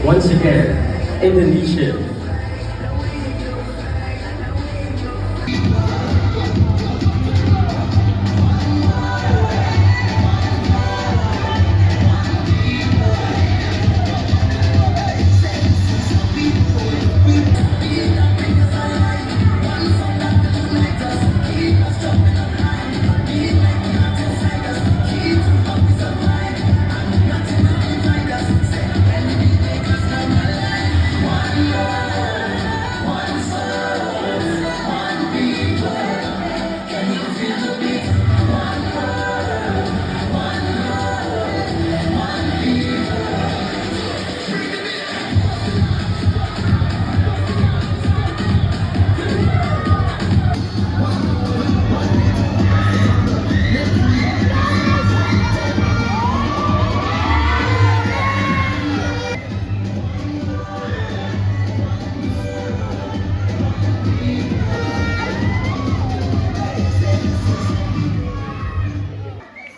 Once again, Indonesia.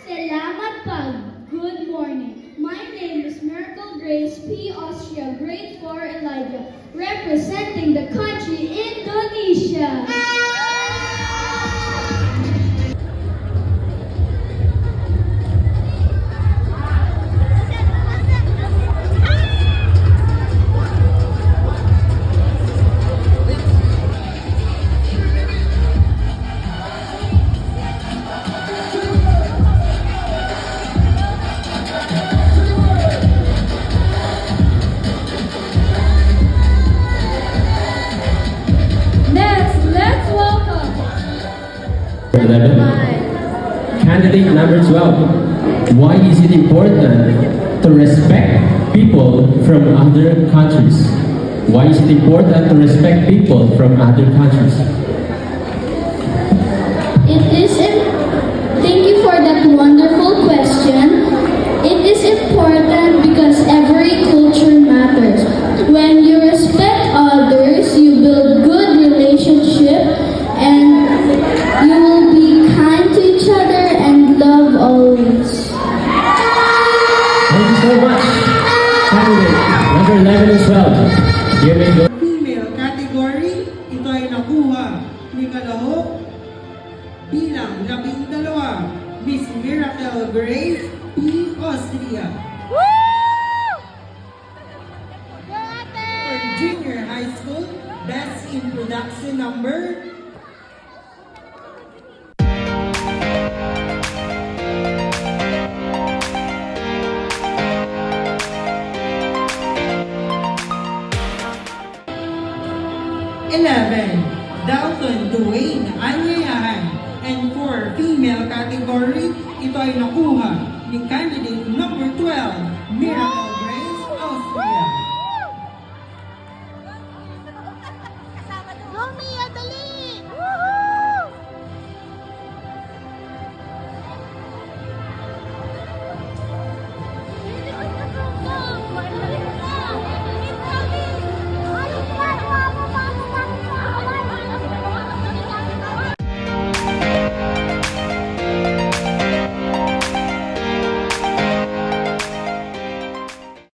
Salamat pag. Good morning. My name is Miracle Grace P. Austria, Grade 4 Elijah, representing the country Indonesia. Next, let's welcome 11. Candidate number 12. Why is it important to respect people from other countries? Why is it important to respect people from other countries? Thank you for that wonderful question. It is important because every culture matters. When you respect others, you build good relationship and you will be kind to each other and love always. Thank you so much. Candidate number 11 as well. Here we go. Female category, ito ay nakuha ni kalahok bilang 12, Miss Miracle Grace P. Austria. For junior high school, best in production number Dalton Dwayne Anyayahan. And for female category, ito ay nakuha ni candidate number 12, Miracle